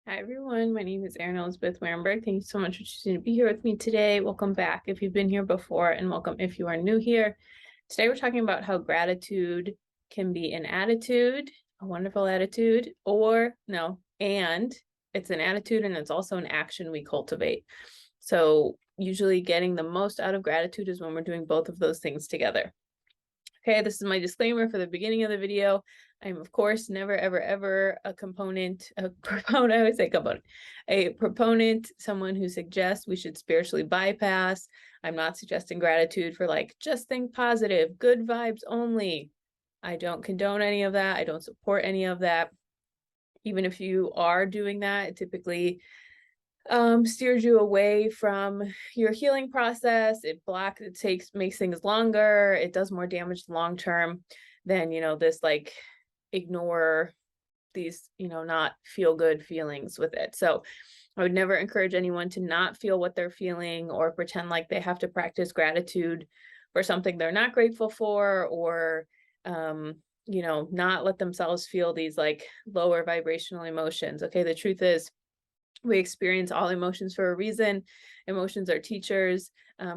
Hi everyone, my name is Erin Elizabeth Warenberg. Thank you so much for choosing to be here with me today. Welcome back if you've been here before, and welcome if you are new here. Today we're talking about how gratitude can be an attitude, a wonderful attitude, or no, and it's an attitude and it's also an action we cultivate. So usually getting the most out of gratitude is when we're doing both of those things together. Okay, this is my disclaimer for the beginning of the video. I'm of course never ever ever a proponent, I always say component, a proponent, someone who suggests we should spiritually bypass. I'm not suggesting gratitude for like just think positive, good vibes only. I don't condone any of that. I don't support any of that. Even if you are doing that, it typically steers you away from your healing process. It makes things longer. It does more damage long term than, this like ignore these, not feel good feelings with it. So I would never encourage anyone to not feel what they're feeling or pretend like they have to practice gratitude for something they're not grateful for, or not let themselves feel these like lower vibrational emotions. Okay, the truth is we experience all emotions for a reason. Emotions are teachers.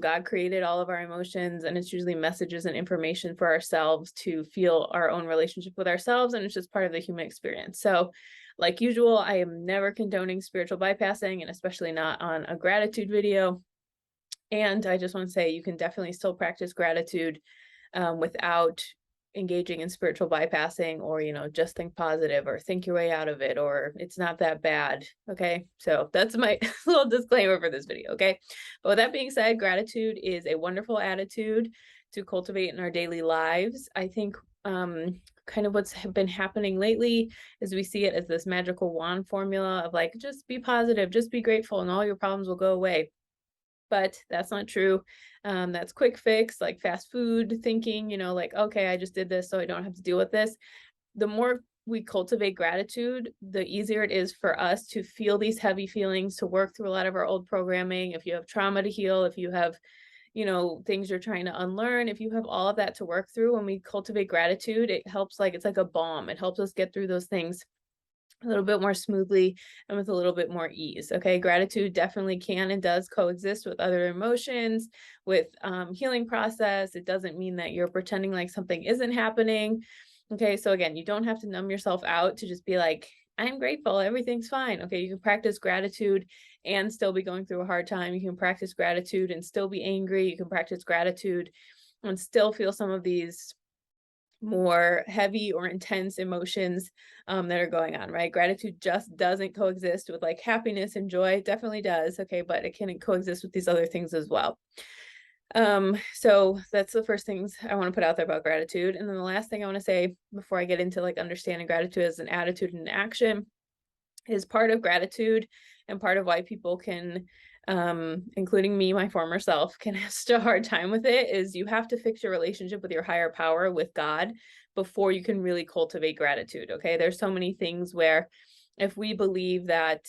God created all of our emotions, and it's usually messages and information for ourselves to feel our own relationship with ourselves, and it's just part of the human experience. So, like usual, I am never condoning spiritual bypassing, and especially not on a gratitude video. And I just want to say you can definitely still practice gratitude without engaging in spiritual bypassing, or just think positive or think your way out of it, or it's not that bad. Okay, so that's my little disclaimer for this video. Okay, but with that being said, gratitude is a wonderful attitude to cultivate in our daily lives. I think kind of what's been happening lately is we see it as this magical wand formula of like, just be positive, just be grateful, and all your problems will go away. But that's not true. That's quick fix, like fast food thinking, like, okay, I just did this, so I don't have to deal with this. The more we cultivate gratitude, the easier it is for us to feel these heavy feelings, to work through a lot of our old programming. If you have trauma to heal, if you have, things you're trying to unlearn, if you have all of that to work through, when we cultivate gratitude, it helps, like, it's like a balm. It helps us get through those things a little bit more smoothly and with a little bit more ease. Okay, gratitude definitely can and does coexist with other emotions, with healing process. It doesn't mean that you're pretending like something isn't happening. Okay, so again, you don't have to numb yourself out to just be like, I'm grateful, everything's fine. Okay, you can practice gratitude and still be going through a hard time. You can practice gratitude and still be angry. You can practice gratitude and still feel some of these more heavy or intense emotions that are going on, right? Gratitude just doesn't coexist with like happiness and joy. It definitely does, okay, but it can coexist with these other things as well. So that's the first things I want to put out there about gratitude. And then the last thing I want to say before I get into like understanding gratitude as an attitude and an action is part of gratitude, and part of why people can, including me, my former self, can have such a hard time with it, is you have to fix your relationship with your higher power, with God, before you can really cultivate gratitude. Okay, there's so many things where if we believe that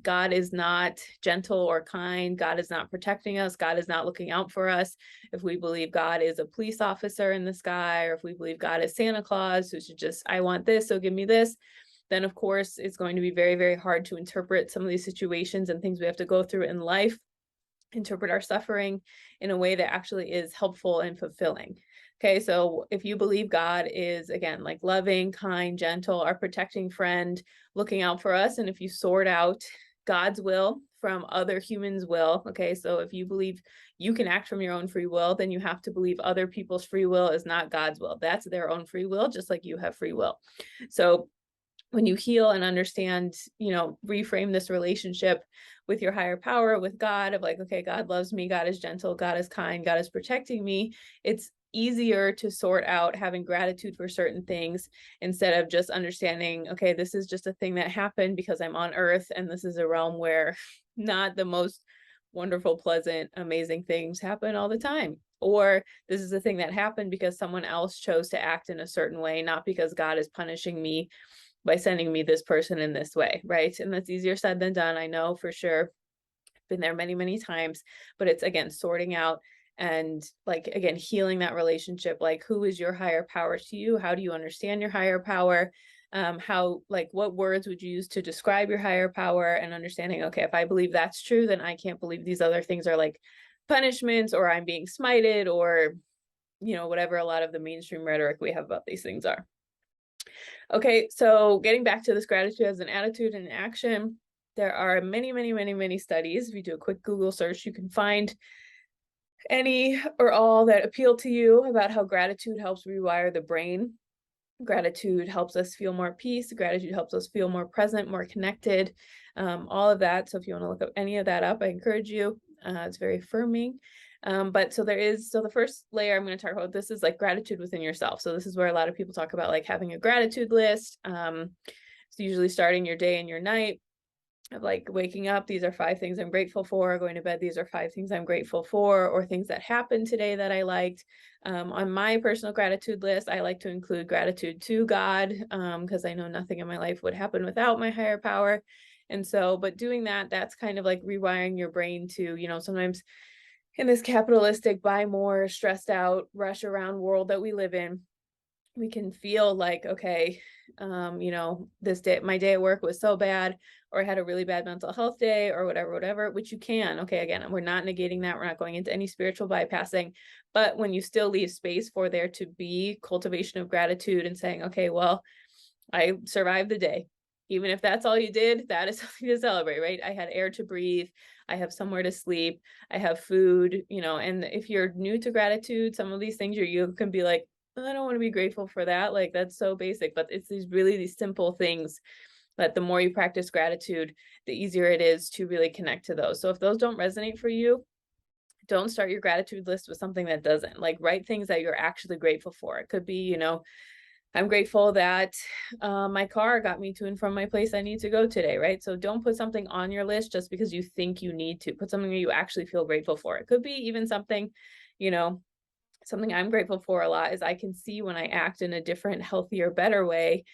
God is not gentle or kind, God is not protecting us, God is not looking out for us, if we believe God is a police officer in the sky, or if we believe God is Santa Claus who should just, I want this, so give me this, then of course it's going to be very, very hard to interpret some of these situations and things we have to go through in life, interpret our suffering in a way that actually is helpful and fulfilling. Okay, so if you believe God is, again, like loving, kind, gentle, our protecting friend, looking out for us, and if you sort out God's will from other humans' will, okay, so if you believe you can act from your own free will, then you have to believe other people's free will is not God's will. That's their own free will, just like you have free will. So when you heal and understand, reframe this relationship with your higher power, with God, of like, okay, God loves me, God is gentle, God is kind, God is protecting me, it's easier to sort out having gratitude for certain things instead of just understanding, okay, this is just a thing that happened because I'm on earth, and this is a realm where not the most wonderful, pleasant, amazing things happen all the time. Or this is a thing that happened because someone else chose to act in a certain way, not because God is punishing me by sending me this person in this way, right? And that's easier said than done, I know for sure. Been there many, many times, but it's, again, sorting out and, like, again, healing that relationship. Like, who is your higher power to you? How do you understand your higher power? how, like, what words would you use to describe your higher power, and understanding, okay, if I believe that's true, then I can't believe these other things are like punishments, or I'm being smited, or, whatever a lot of the mainstream rhetoric we have about these things are. Okay, so getting back to this gratitude as an attitude and an action, there are many, many, many, many studies. If you do a quick Google search, you can find any or all that appeal to you about how gratitude helps rewire the brain. Gratitude helps us feel more peace. Gratitude helps us feel more present, more connected, all of that. So if you want to look up any of that up, I encourage you. It's very affirming. But so the first layer I'm going to talk about, this is like gratitude within yourself. So this is where a lot of people talk about like having a gratitude list. So usually starting your day and your night of like waking up, these are 5 things I'm grateful for. Going to bed, these are 5 things I'm grateful for, or things that happened today that I liked. On my personal gratitude list, I like to include gratitude to God, because I know nothing in my life would happen without my higher power. And so, but doing that, that's kind of like rewiring your brain to, sometimes in this capitalistic, buy more, stressed out, rush around world that we live in, we can feel like, okay, this day, my day at work was so bad, or I had a really bad mental health day, or whatever, which you can. Okay, again, we're not negating that. We're not going into any spiritual bypassing. But when you still leave space for there to be cultivation of gratitude and saying, okay, well, I survived the day. Even if that's all you did, that is something to celebrate, right? I had air to breathe. I have somewhere to sleep. I have food, and if you're new to gratitude, some of these things you can be like, I don't want to be grateful for that. Like, that's so basic, but it's these simple things that the more you practice gratitude, the easier it is to really connect to those. So if those don't resonate for you, don't start your gratitude list with something that doesn't. Like, write things that you're actually grateful for. It could be, I'm grateful that my car got me to and from my place I need to go today, right? So don't put something on your list just because you think you need to. Put something that you actually feel grateful for. It could be even something, something I'm grateful for a lot is I can see when I act in a different, healthier, better way,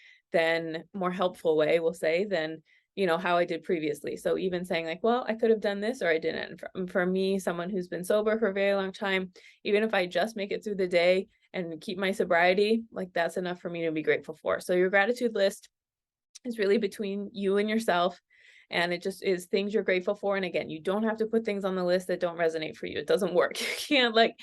more helpful way, we'll say, than, how I did previously. So even saying like, well, I could have done this or I didn't. For me, someone who's been sober for a very long time, even if I just make it through the day and keep my sobriety, like that's enough for me to be grateful for. So your gratitude list is really between you and yourself. And it just is things you're grateful for. And again, you don't have to put things on the list that don't resonate for you. It doesn't work. You can't like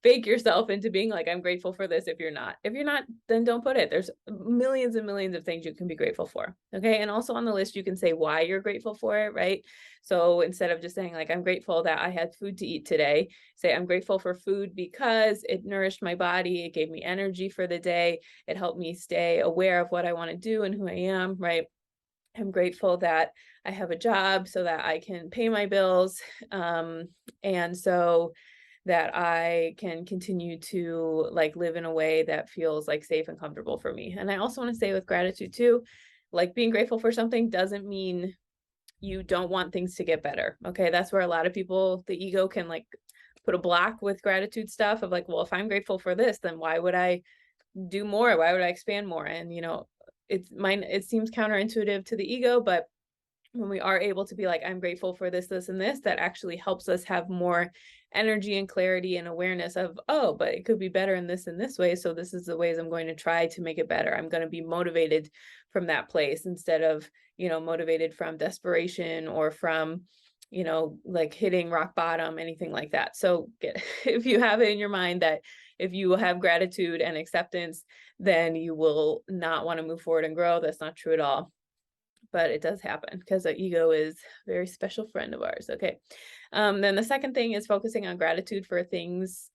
fake yourself into being like, I'm grateful for this if you're not. If you're not, then don't put it. There's millions and millions of things you can be grateful for. Okay. And also on the list, you can say why you're grateful for it, right? So instead of just saying like, I'm grateful that I had food to eat today, say I'm grateful for food because it nourished my body. It gave me energy for the day. It helped me stay aware of what I want to do and who I am, right? I'm grateful that I have a job so that I can pay my bills. And so that I can continue to like live in a way that feels like safe and comfortable for me. And I also want to say with gratitude too, like being grateful for something doesn't mean you don't want things to get better. Okay. That's where a lot of people, the ego can like put a block with gratitude stuff of like, well, if I'm grateful for this, then why would I do more? Why would I expand more? And it seems counterintuitive to the ego, but when we are able to be like, I'm grateful for this, this, and this, that actually helps us have more energy and clarity and awareness of, oh, but it could be better in this way. So this is the ways I'm going to try to make it better. I'm going to be motivated from that place instead of, motivated from desperation or from, like hitting rock bottom, anything like that. So if you have it in your mind that if you have gratitude and acceptance, then you will not want to move forward and grow. That's not true at all. But it does happen because the ego is a very special friend of ours. Okay. Then the second thing is focusing on gratitude for things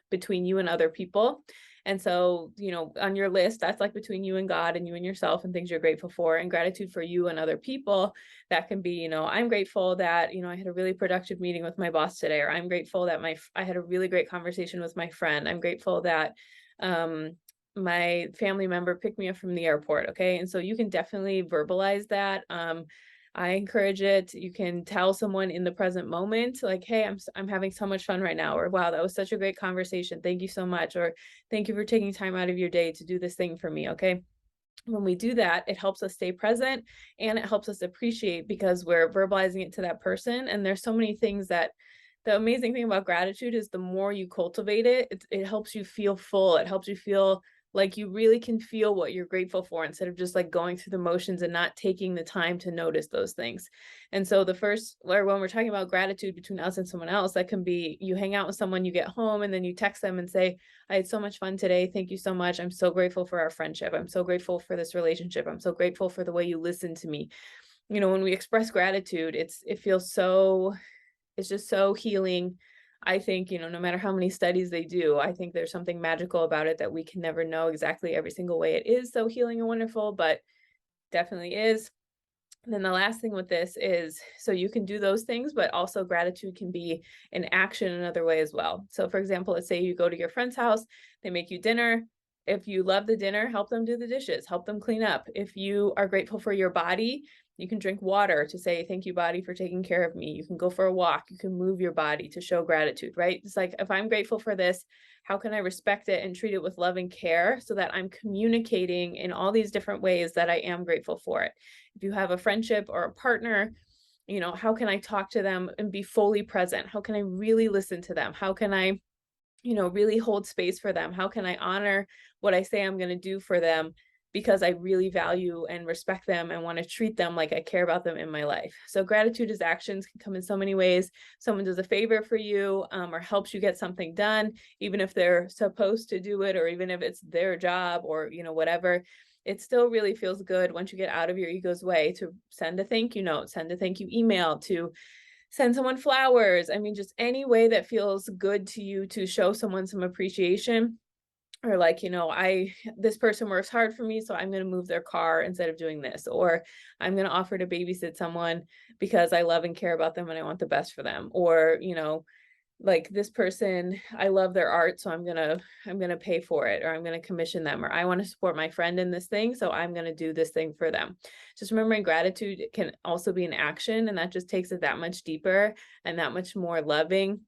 between you and other people. And so, on your list, that's like between you and God and you and yourself and things you're grateful for, and gratitude for you and other people. That can be, I'm grateful that, I had a really productive meeting with my boss today, or I'm grateful that I had a really great conversation with my friend. I'm grateful that, my family member picked me up from the airport. Okay. And so you can definitely verbalize that. I encourage it. You can tell someone in the present moment, like, hey, I'm having so much fun right now, or wow, that was such a great conversation. Thank you so much. Or thank you for taking time out of your day to do this thing for me. Okay. When we do that, it helps us stay present and it helps us appreciate because we're verbalizing it to that person. And there's so many things that the amazing thing about gratitude is the more you cultivate it, it helps you feel full. It helps you feel Like you really can feel what you're grateful for instead of just like going through the motions and not taking the time to notice those things. And so the first, or when we're talking about gratitude between us and someone else, that can be you hang out with someone, you get home, and then you text them and say, I had so much fun today. Thank you so much. I'm so grateful for our friendship. I'm so grateful for this relationship. I'm so grateful for the way you listen to me. When we express gratitude, it feels so, it's just so healing. I think, no matter how many studies they do, I think there's something magical about it that we can never know exactly every single way it is so healing and wonderful, but definitely is. And then the last thing with this is, so you can do those things, but also gratitude can be an action another way as well. So for example, let's say you go to your friend's house, they make you dinner. If you love the dinner, help them do the dishes, help them clean up. If you are grateful for your body, you can drink water to say, thank you, body, for taking care of me. You can go for a walk. You can move your body to show gratitude, right? It's like, if I'm grateful for this, how can I respect it and treat it with love and care so that I'm communicating in all these different ways that I am grateful for it? If you have a friendship or a partner, how can I talk to them and be fully present? How can I really listen to them? How can I, really hold space for them? How can I honor what I say I'm going to do for them because I really value and respect them and want to treat them like I care about them in my life? So gratitude as actions can come in so many ways. Someone does a favor for you, or helps you get something done, even if they're supposed to do it, or even if it's their job, or, whatever. It still really feels good once you get out of your ego's way to send a thank you note, send a thank you email, to send someone flowers. I mean, just any way that feels good to you to show someone some appreciation. Or like, this person works hard for me, so I'm going to move their car instead of doing this. Or I'm going to offer to babysit someone because I love and care about them and I want the best for them. Or, like, this person, I love their art, so I'm gonna pay for it, or I'm gonna commission them, or I want to support my friend in this thing, so I'm gonna do this thing for them. Just remembering gratitude can also be an action, and that just takes it that much deeper and that much more loving.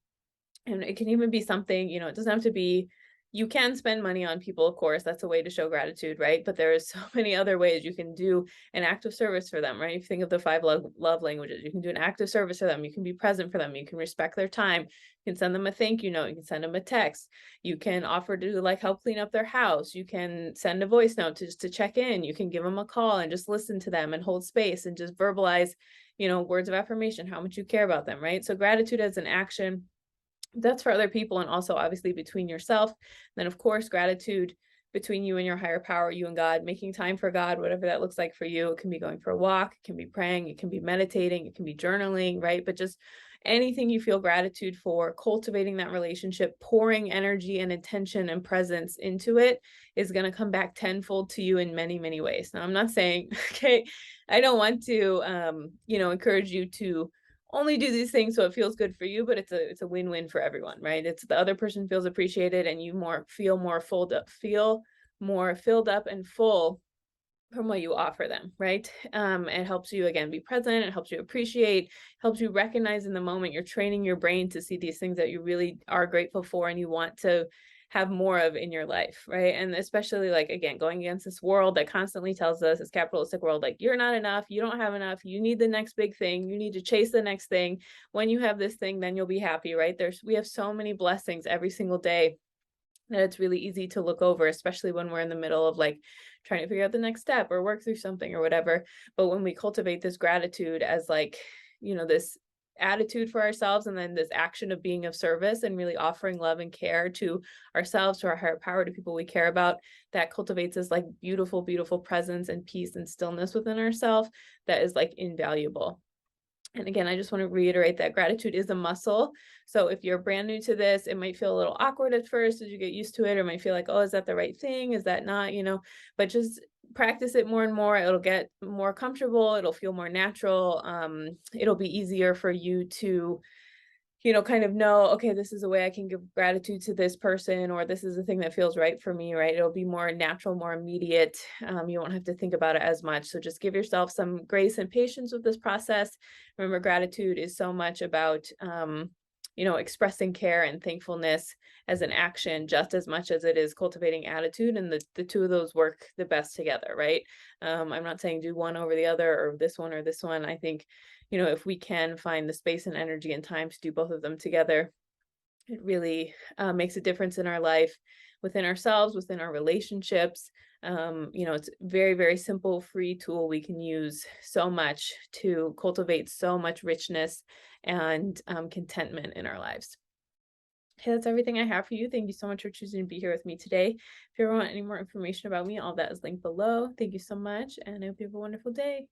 And it can even be something, it doesn't have to be, you can spend money on people, of course, that's a way to show gratitude, right? But there's so many other ways you can do an act of service for them, right? If you think of the 5 love languages, you can do an act of service for them. You can be present for them. You can respect their time. You can send them a thank you note. You can send them a text. You can offer to like help clean up their house. You can send a voice note just to check in. You can give them a call and just listen to them and hold space and just verbalize, words of affirmation, how much you care about them, right? So gratitude as an action, that's for other people, and also obviously between yourself. Then of course gratitude between you and your higher power, you and God, making time for God, whatever that looks like for you. It can be going for a walk, it can be praying, it can be meditating, it can be journaling, right? But just anything you feel gratitude for, cultivating that relationship, pouring energy and attention and presence into it is going to come back tenfold to you in many, many ways. Now, I'm not saying, okay, I don't want to, encourage you to only do these things so it feels good for you, but it's a win-win for everyone, right? It's the other person feels appreciated and you feel more filled up and full from what you offer them, right? It helps you again be present, it helps you appreciate, helps you recognize in the moment. You're training your brain to see these things that you really are grateful for and you want to have more of in your life, right? And especially like, again, going against this world that constantly tells us, this capitalistic world, like, you're not enough, you don't have enough, you need the next big thing, you need to chase the next thing. When you have this thing, then you'll be happy, right? We have so many blessings every single day that it's really easy to look over, especially when we're in the middle of like trying to figure out the next step or work through something or whatever. But when we cultivate this gratitude as like, this attitude for ourselves, and then this action of being of service and really offering love and care to ourselves, to our higher power, to people we care about, that cultivates this like beautiful, beautiful presence and peace and stillness within ourselves that is like invaluable. And again, I just want to reiterate that gratitude is a muscle. So if you're brand new to this, it might feel a little awkward at first as you get used to it, or might feel like, oh, is that the right thing? Is that not, but just practice it more and more. It'll get more comfortable. It'll feel more natural. It'll be easier for you to, kind of know, okay, this is a way I can give gratitude to this person, or this is the thing that feels right for me, right? It'll be more natural, more immediate. You won't have to think about it as much. So just give yourself some grace and patience with this process. Remember, gratitude is so much about, expressing care and thankfulness as an action, just as much as it is cultivating attitude. And the two of those work the best together, right? I'm not saying do one over the other, or this one or this one. I think, if we can find the space and energy and time to do both of them together, it really makes a difference in our life. within ourselves, within our relationships. It's a very, very simple, free tool we can use so much to cultivate so much richness and contentment in our lives. Okay, that's everything I have for you. Thank you so much for choosing to be here with me today. If you ever want any more information about me, all that is linked below. Thank you so much, and I hope you have a wonderful day.